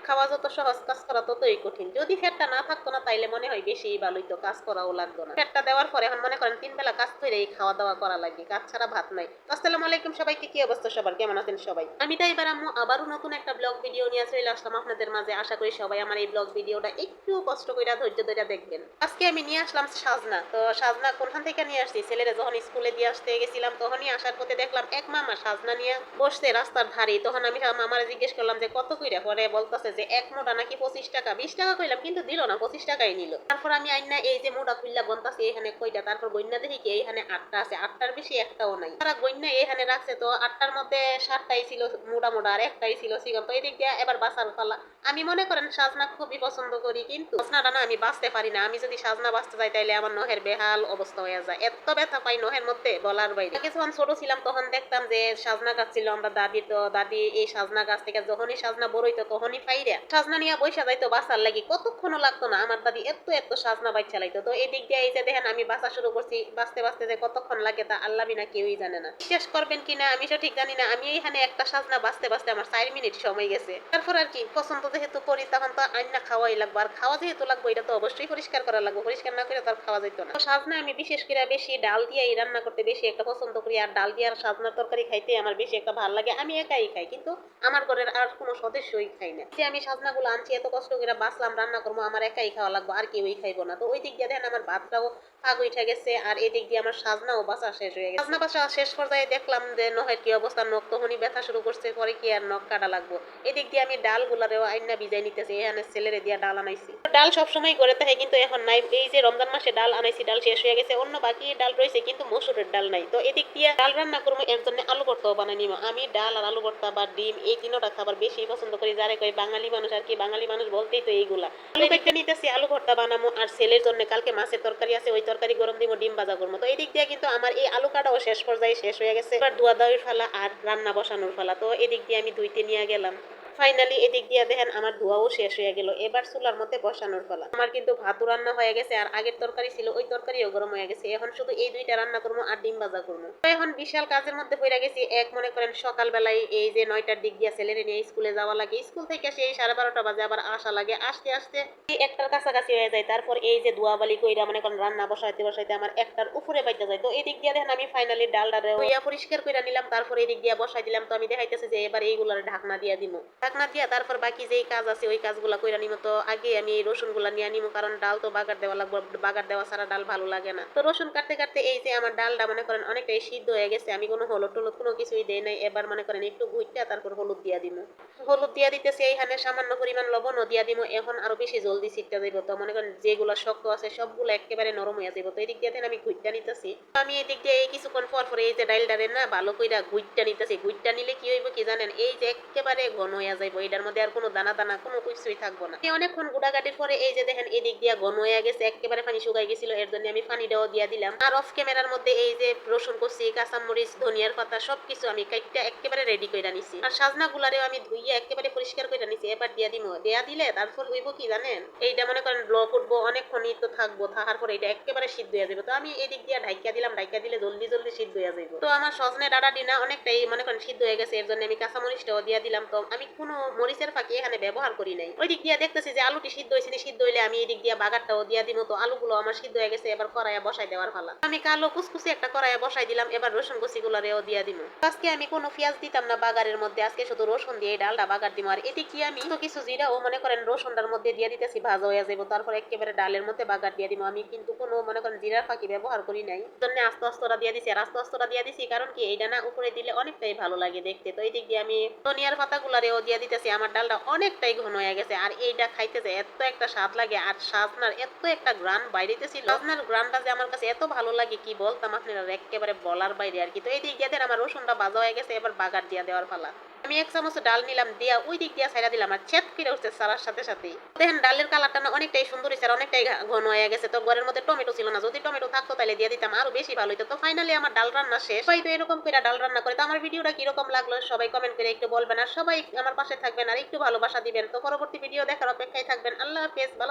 খাওয়া যত সহজ, কাজ করা ততই কঠিন। যদি ফ্যাটটা না থাকতো না তাইলে মনে হয় বেশি ভালো হইতো, কাজ করাও লাগতো না। ফ্যাটটা দেওয়ার পরে এখন মনে করেন ৩ বেলা কাজ কইরেই খাওয়া দাওয়া করা লাগে, কাজ ছাড়া ভাত নাই। আসসালামু আলাইকুম সবাইকে, কি অবস্থা সবার, কেমন আছেন সবাই? আমি তাই এবার আম্মু আবারও নতুন একটা ব্লগ ভিডিও নিয়ে চলে আসলাম আপনাদের মাঝে। আশা করি সবাই আমার এই ব্লগ ভিডিওটা একটু কষ্ট কইরা ধৈর্য ধইরা দেখবেন। আজকে আমি নিয়ে আসলাম সাজনা। তো সাজনা কোনখান থেকে নিয়ে আসছি, ছেলেরা যখন স্কুলে দিয়ে আসতে গেছিলাম তখনই আসার পথে দেখলাম এক মামা সাজনা নিয়ে বসছে রাস্তার ধারে। তখন আমি মামারে জিজ্ঞেস করলাম যে কত কইরা, পরে বলতেছে যে এক মোটা নাকি 25 টাকা। 20 টাকা কইলাম কিন্তু দিল না, 25 টাকাই নিল। তারপর আমি আইনা এই যে মোটা খুললা গন্তাছি এখানে কয়টা, তারপর গন্যা দেখি কি এইখানে 8টা আছে, 8টার বেশি একটাও নাই। তারা গন্যা এখানে রাখছে, তো 8টার মধ্যে 7টাই ছিল মোটা মোটা আর একটাই ছিল চিকন। তো এদিক দিয়ে এবার বাসার পালা। আমি মনে করেন সাজনা খুবই পছন্দ করি, কিন্তু সাজনাটা না আমি বাঁচতে পারি না। আমি যদি সাজনা বাঁচতে যাই তাইলে আমার নহের বেহাল অবস্থা হয়ে যায়, এত ব্যথা পাই নহের মধ্যে বলার বাইরে। আগে যখন ছোট ছিলাম তখন দেখতাম যে সাজনা গাছ ছিল আমরা দাদি, তো দাদি এই সাজনা গাছ থেকে যখনই সাজনা বড় হইতো তখনই পাইরা সাজনা নিয়ে বৈশা যাইতো বাসার লাগি। কতক্ষণও লাগতো না, আমার দাদি এত এত সাজনা বাইচ্ছা লাইতো। তো এই দিক দিয়ে এই যে দেখেন আমি বাসা শুরু করছি, বাঁচতে বাঁচতে যে কতক্ষণ লাগে তা আল্লাহ বিনা কেউই জানে না। বিশ্বাস করবেন কিনা আমি সঠিক জানি না, আমি এইখানে একটা সাজনা বাঁচতে বাঁচতে আমার 4 মিনিট সময় গেছে। তারপর আর কি পছন্দ যেহেতু করি তখন তো আইনা খাওয়াই লাগবো, আর খাওয়া যেহেতু লাগবো এটা তো অবশ্যই পরিষ্কার করা লাগবে, পরিষ্কার না করে তো আর খাওয়া যেত না। তো সাজনা আমি বিশেষ করে বেশি ডাল দিয়েই রান্না করতে বেশি একটা পছন্দ করি, আর ডাল দিয়ে আর সাজনার তরকারি খাইতে আমার বেশি একটা ভালো লাগে। আমি একাই খাই, কিন্তু আমার ঘরের আর কোনো সদস্যই খাই না। যে আমি সাজনাগুলো আনছি এত কষ্ট করে বাঁচলাম রান্না করবো, আমার একাই খাওয়া লাগবো, আর কেউই খাইবো না। তো ওই দিক দিয়ে দেখেন আমার ভাতটাও ফাগ উঠে গেছে, আর এদিক দিয়ে আমার সাজনাও বাঁচা শেষ হয়ে গেছে। সাজনা বাঁচা শেষ পর্যায়ে দেখলাম যে নহের কি অবস্থা, নখ তখনই ব্যথা শুরু করছে, পরে কি আর নখ কাটা লাগবো। এদিক দিয়ে আমি ডাল গুলারেও আইনা ভিজাই নিতেছি, এখানে ছেলেরে দিয়া ডাল আনাইছি। ডাল সবসময় করে থাকে কিন্তু এখন নাই। এই যে রমজান মাসে ডাল আনাইছি, ডাল শেষ হয়ে গেছে, অন্য বাকি ডাল রয়েছে কিন্তু মসুরের ডাল নাই। তো এদিক দিয়ে ডাল রান্না করবো, এর জন্য আলু ভর্তাও বানাই নিব। আমি ডাল আর আলু ভর্তা বা ডিম এই তিনটা খাবার বেশি পছন্দ করি। যারে কই বাঙালি মানুষ, আর কি বাঙালি মানুষ বলতেই তো এইগুলা। আলু কেটে নিতেছি, আলু ভর্তা বানাবো, আর ছেলের জন্য কালকে মাছের তরকারি আছে, ওই তরকারি গরম দিব, ডিম ভাজা করবো। তো এই দিক দিয়ে কিন্তু আমার এই আলু কাটাও শেষ পর্যায়ে শেষ হয়ে গেছে। এবার ধোয়া দাওয়ার ফালা আর রান্না বসানোর ফালা। তো এদিক দিয়ে আমি ধুইতে নিয়ে গেলাম। ফাইনালি এদিক দিয়ে দেখেন আমার ধোয়াও শেষ হয়ে গেল, এবার চুলার মধ্যে বসানোর পালা। আমার কিন্তু ভাতও রান্না হয়ে গেছে, আর আগের তরকারি ছিল ওই তরকারিও গরম হয়ে গেছে। এখন শুধু এই দুইটা রান্না করবো আর ডিম ভাজা করবো। তো এখন বিশাল কাজের মধ্যে পড়ে গেছি। এক মনে করেন সকালবেলায় এই যে 9টার দিক দিয়ে ছেলেরে নিয়ে স্কুলে যাওয়া লাগে, স্কুল থেকে সেই 12:30 বাজে আবার আসা লাগে, আসতে আসতে এই একটার কাছাকাছি হয়ে যায়। তারপর এই যে ধোয়াবালি কইরা মনে করেন রান্না বসাইতে বসাইতে আমার একটার উপরে বাইতে যায়। তো এই দিক দিয়ে দেখেন আমি ফাইনালি ডালটা ধুইয়া পরিষ্কার করে নিলাম, তারপর এই দিক দিয়ে বসাই দিলাম। তো আমি দেখাইতেছি যে এবার এইগুলার ঢাকনা দিয়ে দিব, ঢাকনা দিয়া তারপর বাকি যেই কাজ আছে ওই কাজগুলা কইরা নিমো। তো আগে আমি এই রসুন গুলা নিয়ে নিমো, কারণ ডাল তো বাগার দেওয়া লাগবে, বাগার দেওয়া ছাড়া ডাল ভালো লাগে না। তো রসুন কাটতে কাটতে এই যে আমার ডালটা মনে করেন অনেকটাই সিদ্ধ হয়ে গেছে, আমি কোনো হলুদ টলুদ কোনো কিছুই দেই নাই। এবার মনে করেন একটু ঘুইটা তারপর হলুদ দিয়া দিমু, হলুদ দিয়া দিতেছি, এইখানে সামান্য পরিমাণ লবণও দিয়া দিমু। এখন আরো বেশি জলদি সিটটা যাইব। তো মনে করেন যেগুলো শক্ত আছে সবগুলো একেবারে নরম হয়ে যাইব। তো এই দিক দিয়ে আমি ঘুইটা নিতেছি। আমি এই দিক দিয়ে এই কিছুক্ষণ পর পরে এই যে ডালটারে না ভালো কইরা ঘুইটা নিতেছি। ঘুইটা নিলে কি হইব কি জানেন, এই যে একেবারে ঘন হয়ে যাইব, এটার মধ্যে আর কোনো দানা দানা কোনো কিছুই থাকবো না। অনেকক্ষণ গুড়াগাটির পরে এই যে দেখেন এদিক দিয়া ঘন হয়ে গেছে, একেবারে পানি শুকাই গেছিল, এর জন্য আমি পানিটাও দিয়া দিলাম। আর অফ ক্যামেরার মধ্যে এই যে রসুন কষি, কাঁচামরিচ, ধনিয়ার পাতা সবকিছু আমি কাইটটা একেবারে রেডি কইরা নিছি। আর সাজনা গুলারেও আমি ধুইয়া একেবারে পরিষ্কার কইরা নিছি। এবার দিয়া দিমু, দেয়া দিলে তারপর হইব কি জানেন, এইটা মনে করেন ব্লক উঠবো, অনেকক্ষণই তো থাকবো, থাকার পরে এটা একেবারে সিদ্ধ হয়ে যাবে। তো আমি এই দিক দিয়া ঢাইকা দিলাম, ঢাইকা দিলে জলদি জলদি সিদ্ধ হয়ে যাইব। তো আমার সজনে ডাঁটা ডিনা অনেকটাই মনে করেন সিদ্ধ হয়ে গেছে, এর জন্য আমি কাঁচামরিচটাও দিয়া দিলাম। তো আমি কোনো মরিচের ফাঁকি এখানে ব্যবহার করি নাই। ওই দিক দিয়া দেখতেছি যে আলুটি সিদ্ধ হয়েছে, সিদ্ধ হইলে আমি এই দিক দিয়া বাগারটাও দিয়া দিব। তো আলুগুলো আমার সিদ্ধ হয়ে গেছে, এবার কড়াইয়া বসাই দেওয়ার পালা। আমি কালো কুচকুচি একটা কড়াইয়া বসাই দিলাম, এবার রসুন কুচি গুলারেও দিয়া দিব। আজকে আমি কোনো পেঁয়াজ দিতাম না বাগারের মধ্যে, আজকে শুধু রসুন দিয়ে ডালটা বাগার দিব। আর এদিক দিয়ে আমি তো কিছু জিরাও মনে করেন রসুনটার মধ্যে দিয়ে দিতেছি, ভাজা হয়ে যাবো, তারপর একেবারে ডালের মধ্যে বাগার দিয়ে দিব। আমি কিন্তু কোনো মনে করেন জিরার ফাঁকি ব্যবহার করি নাই, জন্য আস্তে আস্তটা দিয়ে দিছি। আর আস্তে আস্তটা দিয়ে দিছি কারণ কি এইটা না উপরে দিলে অনেকটাই ভালো লাগে দেখতে। তো এই দিক দিয়ে আমি ধনিয়ার পাতা গুলারেও দিয়ে দিতেছি। আমার ডালটা অনেকটাই ঘন হয়ে গেছে, আর এইটা খাইতে যে এত একটা স্বাদ লাগে, আর সাজনার এত একটা গ্রান বাইরেতেছিল, সাজনার গ্রানটা যে আমার কাছে এত ভালো লাগে কি বলতাম আপনারা, একেবারে বলার বাইরে আর কি। তো এই দিক দিয়ে আমার রসুনটা ভাজা হয়ে গেছে, এবার বাগার দিয়া দেওয়ার পালা। আমি 1 চামচ ডাল নিলাম, দিয়া ওই দিক দিয়া ছাইড়া দিলাম, আর ছেদ ফিরে উঠছে সারার সাথে সাথেই। দেখেন ডালের কালারটা না অনেকটাই সুন্দর হয়েছে, আর অনেকটাই ঘন হয়ে গেছে। তো ঘরের মধ্যে টমেটো ছিল না, যদি টমেটো থাকতো তাহলে দিয়ে দিতাম, আরো বেশি ভালো হতো। তো ফাইনালি আমার ডাল রান্না শেষ। সবাই তো এরকম করে ডাল রান্না করে। তো আমার ভিডিওটা কিরকম লাগলো সবাই কমেন্ট করে একটু বলবেন, আর সবাই আমার পাশে থাকবেন আর একটু ভালোবাসা দিবেন। তো পরবর্তী ভিডিও দেখার অপেক্ষায় থাকবেন। আল্লাহ হাফেজ, ভালো